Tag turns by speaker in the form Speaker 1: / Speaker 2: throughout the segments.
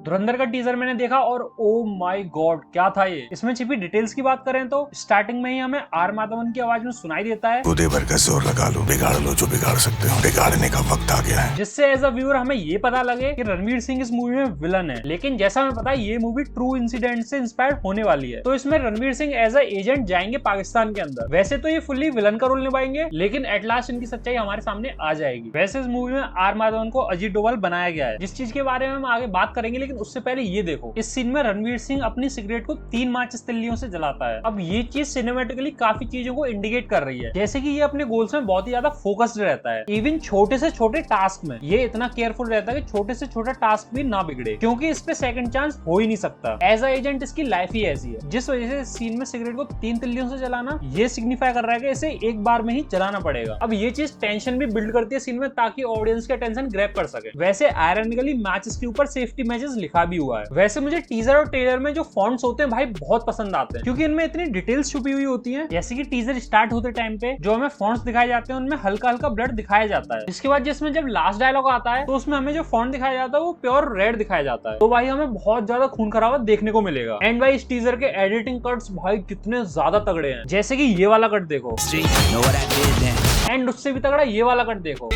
Speaker 1: धुरंधर का टीजर मैंने देखा और ओ माय गॉड क्या था ये। इसमें छिपी डिटेल्स की बात करें तो स्टार्टिंग में ही हमें आर माधवन की आवाज में सुनाई देता है,
Speaker 2: खुदे भर का जोर लगा लो, बिगाड़ लो जो बिगाड़ सकते हो, बिगाड़ने का वक्त आ गया है।
Speaker 1: जिससे एज अ व्यूअर हमें ये पता लगे कि रणवीर सिंह इस मूवी में विलन है। लेकिन जैसा हमें पता है ये मूवी ट्रू इंसिडेंट से इंस्पायर्ड होने वाली है, तो इसमें Ranveer Singh as a agent जाएंगे पाकिस्तान के अंदर। वैसे तो ये फुल्ली विलन का रोल निभाएंगे, लेकिन एट लास्ट इनकी सच्चाई हमारे सामने आ जाएगी। वैसे इस मूवी में आर माधवन को अजीत डोभाल बनाया गया है, जिस चीज के बारे में हम आगे बात करेंगे। लेकिन उससे पहले ये देखो, इस सीन में रणवीर सिंह अपनी सिगरेट को 3 माचिस तिल्लियों से जलाता है। अब ये चीज सिनेमेटिकली काफी चीजों को इंडिकेट कर रही है, जैसे कि ये अपने गोल्स में बहुत ही ज्यादा फोकस्ड रहता है। इवन छोटे से छोटे टास्क में ये इतना केयरफुल रहता है कि छोटे से छोटा टास्क भी ना बिगड़े, क्योंकि इस पे सेकंड चांस हो ही नहीं सकता। एज अ एजेंट इसकी लाइफ ही ऐसी है, जिस वजह से सीन में सिगरेट को 3 तिल्लियों से जलाना ये सिग्निफाई कर रहा है कि इसे एक बार में ही जलाना पड़ेगा। अब ये चीज टेंशन भी बिल्ड करती है सीन में, ताकि ऑडियंस का टेंशन ग्रैब कर सके। वैसे आयरनिकली मैचेस के ऊपर सेफ्टी मेजर्स लिखा भी हुआ है। वैसे मुझे टीजर और ट्रेलर में जो फॉन्ट्स होते हैं भाई बहुत पसंद आते हैं, क्योंकि इनमें इतनी डिटेल्स छुपी हुई होती हैं। जैसे कि टीजर स्टार्ट होते टाइम पे जो हमें फॉन्ट्स दिखाए जाते हैं उनमें हल्का हल्का ब्लड दिखाया जाता है। इसके बाद जिसमें जब लास्ट डायलॉग आता है तो उसमें हमें जो फॉन्ट दिखाया जाता है वो प्योर रेड दिखाया जाता है। तो भाई हमें बहुत ज्यादा खून खराबा देखने को मिलेगा। एंड भाई इस टीजर के एडिटिंग कट्स भाई कितने ज्यादा तगड़े हैं, जैसे कि ये वाला कट देखो, एंड उससे भी तगड़ा ये वाला कट देखो।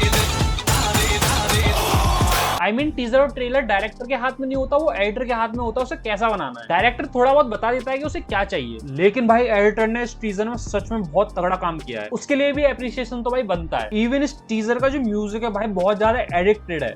Speaker 1: I mean, टीजर और ट्रेलर डायरेक्टर के हाथ में नहीं होता, वो एडिटर के हाथ में होता है उसे कैसा बनाना है। डायरेक्टर थोड़ा बहुत बता देता है कि उसे क्या चाहिए, लेकिन भाई एडिटर ने इस टीजर में सच में बहुत तगड़ा काम किया है। उसके लिए भी एप्रिसिएशन तो भाई बनता है। इवन इस टीजर का जो म्यूजिक है भाई बहुत ज्यादा एडिक्टेड है।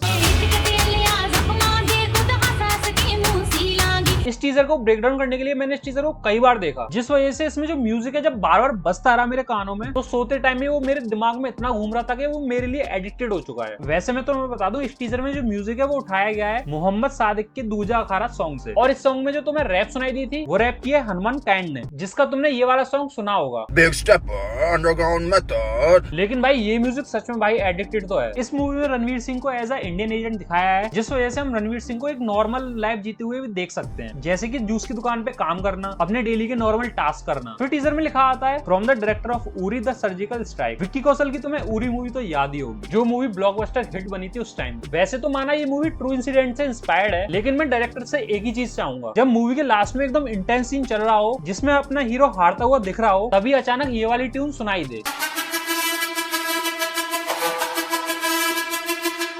Speaker 1: इस टीजर को ब्रेक डाउन करने के लिए मैंने इस टीजर को कई बार देखा, जिस वजह से इसमें जो म्यूजिक है जब बार बार बजता रहा मेरे कानों में, तो सोते टाइम में वो मेरे दिमाग में इतना घूम रहा था कि वो मेरे लिए एडिक्टेड हो चुका है। वैसे मैं तुम्हें बता दूं, इस टीजर में जो म्यूजिक है वो उठाया गया है मोहम्मद सादिक के दूजा अखाड़ा सॉन्ग से। और इस सॉन्ग में जो तुम्हें रैप सुनाई दी थी वो रैप की है हनुमान कैंड ने, जिसका तुमने ये वाला सॉन्ग सुना होगा,
Speaker 2: बिग स्टेप अंडरग्राउंड मेथड।
Speaker 1: लेकिन भाई ये म्यूजिक सच में भाई एडिक्टेड तो है। इस मूवी में रणवीर सिंह को एज अ इंडियन एजेंट दिखाया है, जिस वजह से हम रणवीर सिंह को एक नॉर्मल लाइफ जीते हुए भी देख सकते हैं, जैसे कि जूस की दुकान पे काम करना, अपने डेली के नॉर्मल टास्क करना। फिर टीजर में लिखा आता है from the director of Uri the surgical strike. Vicky Kaushal की तुम्हें उरी मूवी तो याद ही होगी, जो मूवी ब्लॉकबस्टर हिट बनी थी उस टाइम। वैसे तो माना ये मूवी ट्रू इंसिडेंट से इंस्पायर्ड है, लेकिन मैं डायरेक्टर से एक ही चीज चाहूंगा, जब मूवी के लास्ट में एकदम इंटेंस सीन चल रहा हो जिसमें अपना हीरो हारता हुआ दिख रहा हो, तभी अचानक ये वाली ट्यून सुनाई दे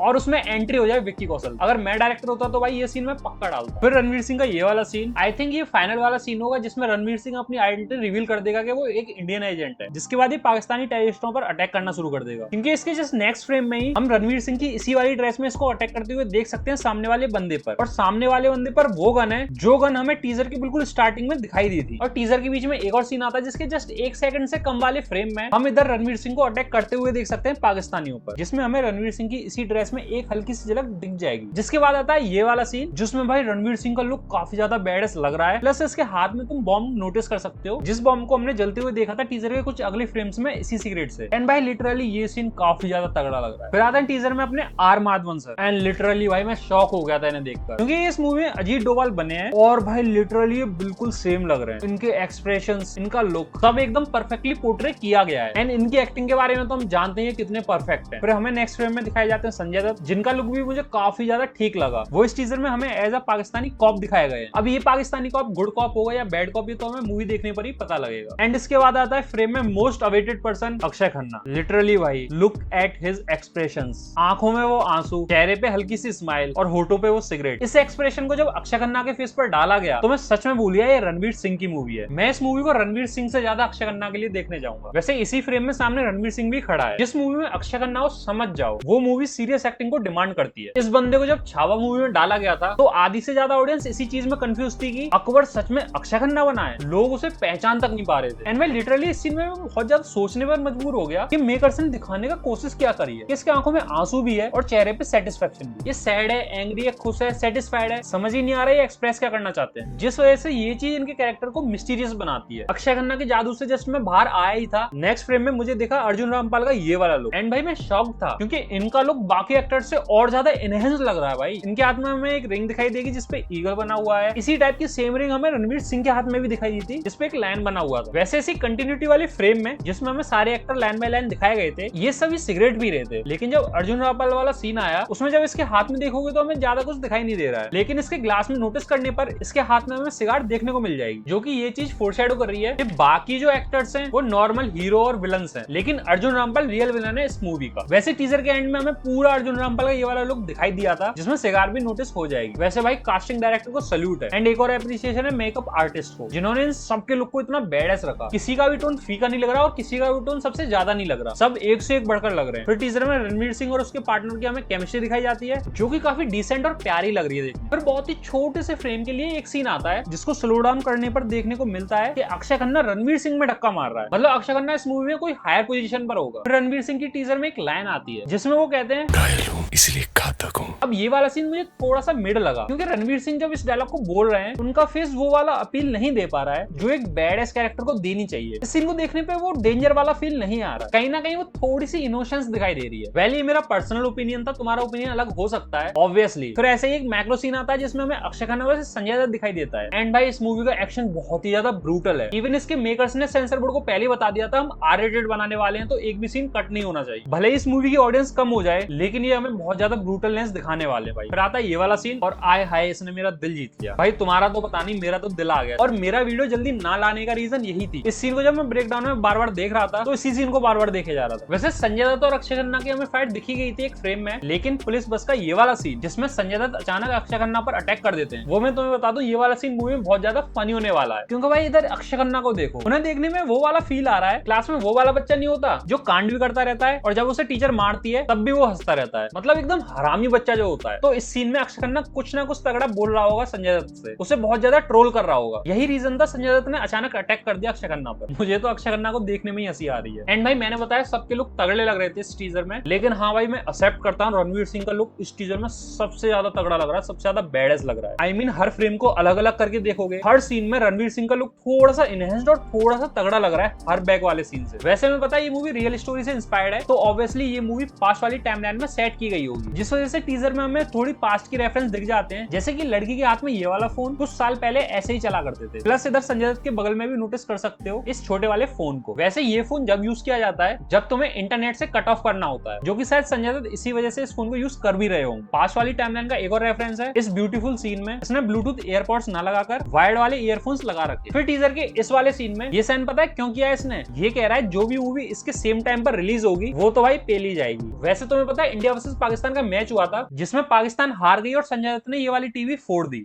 Speaker 1: और उसमें एंट्री हो जाए विक्की कौशल। अगर मैं डायरेक्टर होता तो भाई ये सीन मैं पक्का डालता। फिर रणवीर सिंह का ये वाला सीन, आई थिंक ये फाइनल वाला सीन होगा जिसमें रणवीर सिंह अपनी आइडेंटिटी रिवील कर देगा कि वो एक इंडियन एजेंट है, जिसके बाद ये पाकिस्तानी टेररिस्टों पर अटैक करना शुरू कर देगा। क्योंकि इसके जस्ट नेक्स्ट फ्रेम में ही हम रणवीर सिंह की इसी वाली ड्रेस में इसको अटैक करते हुए देख सकते हैं सामने वाले बंदे पर। और सामने वाले बंदे पर वो गन है जो गन हमें टीजर की बिल्कुल स्टार्टिंग में दिखाई दी थी। और टीजर के बीच में एक और सीन आता है जिसके जस्ट 1 सेकंड से कम वाले फ्रेम में हम इधर रणवीर सिंह को अटैक करते हुए देख सकते हैं पाकिस्तानियों पर, जिसमें हमें रणवीर सिंह की इसी ड्रेस में एक हल्की सी झलक दिख जाएगी। जिसके बाद आता है ये वाला सीन, जिसमें भाई रणवीर सिंह का लुक काफी ज्यादा बैडस लग रहा है। प्लस इसके हाथ में तुम बॉम्ब नोटिस कर सकते हो, जिस बॉम्ब को हमने जलते हुए देखा था टीजर के कुछ अगले फ्रेम्स में इसी सिगरेट से। एंड भाई लिटरली ये सीन काफी ज्यादा तगड़ा लग रहा है। फिर आता है टीजर में अपने R Madhavan sir, and literally भाई मैं शॉक हो गया था इन्हें देखकर, क्योंकि इस मूवी में अजीत डोभाल बने हैं और भाई लिटरली ये बिल्कुल सेम लग रहे हैं। इनके एक्सप्रेशंस, इनका लुक सब एकदम परफेक्टली पोर्ट्रे किया गया है। एंड इनकी एक्टिंग के बारे में तो हम जानते हैं कितने परफेक्ट है। फिर हमें नेक्स्ट फ्रेम में दिखाए जाते हैं संजय दत्त, जिनका लुक भी मुझे काफी ज्यादा ठीक लगा। वो इस टीजर में हमें एज अ पाकिस्तानी कॉप दिखाया गया है। अब ये पाकिस्तानी कॉप गुड कॉप होगा या बैड कॉप, ये तो हमें मूवी देखने पर ही पता लगेगा। एंड इसके बाद आता है फ्रेम में most awaited person Akshay Khanna. Literally भाई लुक एट हिज एक्सप्रेशंस, आंखों में वो आंसू, चेहरे पे हल्की सी स्माइल और होठों पे वो सिगरेट। इस एक्सप्रेशन को जब अक्षय खन्ना के फेस पर डाला गया तो मैं सच में भूल गया ये रणवीर सिंह की मूवी है। मैं इस मूवी को रणवीर सिंह से ज्यादा अक्षय खन्ना के लिए देखने जाऊंगा। वैसे इसी फ्रेम में सामने रणवीर सिंह भी खड़ा है। जिस मूवी में अक्षय खन्ना को समझ जाओ, वो मूवी सीरियस एक्टिंग को डिमांड करती है। इस बंदे को जब छावा मूवी में डाला गया था तो आधी से ज्यादा ऑडियंस इसी चीज में कंफ्यूज थी कि अकबर सच में अक्षय खन्ना बना है। लोग उसे पहचान तक नहीं पा रहे थे। एंड मैं लिटरली इस सीन में बहुत ज्यादा सोचने पर मजबूर हो गया कि मेकर्स ने दिखाने का कोशिश क्या करी है। इसके आंखों में आंसू भी है और चेहरे पे सेटिस्फेक्शन भी। ये सैड है, एंग्री है, खुश है, सेटिस्फाइड है, समझ ही नहीं आ रहा है एक्सप्रेस क्या करना चाहते हैं। जिस वजह से ये चीज इनके कैरेक्टर को मिस्टीरियस बनाती है। अक्षय खन्ना के जादू से जस्ट मैं बाहर आया ही था, नेक्स्ट फ्रेम में मुझे देखा अर्जुन रामपाल का ये वाला लुक। एंड भाई मैं शॉक्ड था, क्योंकि इनका लुक बाकी एक्टर्स से और ज्यादा एनहेंस लग रहा है भाई। इनके हाथ में हमें एक रिंग दिखाई देगी जिसपे ईगल बना हुआ है। इसी टाइप की सेम रिंग हमें रणवीर सिंह के हाथ में भी दिखाई दी थी जिसपे एक लाइन बना हुआ था। वैसे इसी कंटिन्यूटी वाली फ्रेम में जिसमें हमें सारे एक्टर लाइन बाय लाइन दिखाए गए थे, ये सभी सिगरेट पी रहे थे। लेकिन जब अर्जुन रामपाल वाला सीन आया उसमें जब इसके हाथ में देखोगे तो हमें ज्यादा कुछ दिखाई नहीं दे रहा है, लेकिन इसके ग्लास में नोटिस करने पर इसके हाथ में हमें सिगारेट देखने को मिल जाएगी, जो कि ये चीज फोरशैडो कर रही है कि बाकी जो एक्टर्स हैं वो नॉर्मल हीरो और विलन्स हैं, लेकिन अर्जुन रामपाल रियल विलन है इस मूवी का। वैसे टीजर के एंड में हमें पूरा अर्जुन रामपाल का ये वाला लुक दिखाई दिया था जिसमें सिगारेट भी नोटिस हो जाएगी। वैसे भाई कास्टिंग डायरेक्टर को सल्यूट है एंड एक और एप्रिसिएशन है मेकअप आर्टिस्ट को, जिन्होंने इन सबके लुक को इतना बेडएस रखा। किसी का भी टोन फीका नहीं लग रहा और किसी का भी टोन सबसे ज्यादा नहीं लग रहा, सब एक से एक बढ़कर लग रहे हैं। फिर टीजर में रणवीर सिंह और उसके पार्टनर की हमें केमिस्ट्री दिखाई जाती है जो कि काफी डिसेंट और प्यारी लग रही है देखने। फिर बहुत ही छोटे से फ्रेम के लिए एक सीन आता है जिसको स्लो डाउन करने पर देखने को मिलता है कि अक्षय खन्ना रणवीर सिंह में धक्का मार रहा है, मतलब अक्षय खन्ना इस मूवी में कोई हायर पोजीशन पर होगा। फिर रणवीर सिंह की टीजर में एक लाइन आती है जिसमें वो कहते हैं
Speaker 2: घायल हूं इसलिए घातक हूं।
Speaker 1: अब ये वाला सीन मुझे थोड़ा सा मिड लगा क्योंकि रणवीर सिंह जब इस डायलॉग को बोल रहे हैं उनका फेस वो वाला अपील नहीं दे पा रहा है जो एक बैडएस कैरेक्टर को देनी चाहिए। इस सीन को देखने पे वो डेंजर वाला फील नहीं आ रहा, कहीं ना कहीं वो थोड़ी सी इनोसेंस दिखाई दे रही है। वेल ये मेरा पर्सनल ओपिनियन था, तुम्हारा ओपिनियन अलग हो सकता है ऑब्वियसली। फिर ऐसे ही एक मैक्रो सीन आता है जिसमें हमें अक्षय खन्ना वर्सेस संजय दत्त दिखाई देता है एंड भाई इस मूवी का एक्शन बहुत ही ज्यादा ब्रूटल है। इवन इसके मेकर्स ने सेंसर बोर्ड को पहले बता दिया था हम R-rated बनाने वाले हैं तो एक भी सीन कट नहीं होना चाहिए, भले इस मूवी की ऑडियंस कम हो जाए लेकिन ये हमें बहुत ज्यादा ब्रूटलनेस दिखाने वाले भाई। फिर आता है ये वाला सीन और आय हाय इसने मेरा दिल जीत लिया भाई। तुम्हारा तो पता नहीं, मेरा तो दिल आ गया। और मेरा वीडियो जल्दी ना लाने का रीजन यही थी। इस सीन को जब मैं ब्रेक डाउन में बार बार देख रहा था तो इसी सीन को बार बार देखे जा रहा था। वैसे संजय दत्त और अक्षय खन्ना की हमें फाइट दिखी गई थी एक फ्रेम में, लेकिन पुलिस बस का ये वाला सीन जिसमें संजय दत्त अचानक अक्षय खन्ना पर अटैक कर देते हैं, वो मैं तुम्हें बता दूं ये वाला सीन मूवी में बहुत ज्यादा फनी होने वाला है। क्योंकि भाई इधर अक्षय खन्ना को देखो, उन्हें देखने में वो वाला फील आ रहा है क्लास में वो वाला बच्चा नहीं होता जो कांड भी करता रहता है और जब उसे टीचर मारती है तब भी वो हंसता रहता है, मतलब एकदम हरामी बच्चा जो होता है। तो इस सीन में अक्षय खन्ना कुछ ना कुछ तगड़ा बोल रहा होगा संजय दत्त से, उसे बहुत ज्यादा ट्रोल कर रहा होगा। यही रीजन था संजय दत्त ने अचानक अटैक कर दिया अक्षय खन्ना पर। मुझे तो अक्षय खन्ना को देखने में ही हंसी आ रही है। एंड भाई मैंने बताया सबके लुक तगड़े लग रहे थे इस टीजर में, लेकिन हाँ भाई मैं एक्सेप्ट करता हूँ रणवीर सिंह का लुक इस टीजर में सबसे ज्यादा तगड़ा लग रहा है, सबसे ज्यादा बैडएस लग रहा है। आई मीन हर फ्रेम को अलग अलग करके देखोगे, हर सीन में रणवीर सिंह का लुक थोड़ा सा इनहेंस्ड और थोड़ा सा तगड़ा लग रहा है हर बैक वाले सीन से। वैसे में पता है ये मूवी रियल स्टोरी से इंस्पायर्ड है तो ऑब्वियसली ये मूवी पास्ट वाली टाइमलाइन में सेट की गई होगी, जिस वजह से टीजर में हमें थोड़ी पास्ट की रेफरेंस दिख जाते हैं, जैसे कि लड़की के हाथ में ये वाला फोन कुछ साल पहले ऐसे ही चला करते थे। प्लस इधर संजय दत्त के बगल में भी नोटिस कर सकते हो इस छोटे वाले फोन को। वैसे ये फोन जब यूज किया जाता है जब तुम्हें इंटरनेट से कट ऑफ करना होता है, जो कि शायद संजय दत्त इसी वजह से इस फोन को यूज कर भी रहे होंगे। पास्ट वाली टाइमलाइन का एक और रेफरेंस है इस ब्यूटीफुल सीन में इसने ब्लूटूथ एयरपोर्ट्स ना लगाकर वायर्ड वाले ईयरफोन्स लगा रखे। फिर टीजर के इस वाले सीन में ये साइन पता है क्यों किया है इसने, ये कह रहा है जो भी मूवी इसके सेम टाइम पर रिलीज होगी वो तो भाई पे ली जाएगी। वैसे तुम्हें पता है इंडिया वर्सेस पाकिस्तान का मैच हुआ था जिसमें पाकिस्तान हार गई और संजय दत्त ने ये वाली टीवी फोड़ दी।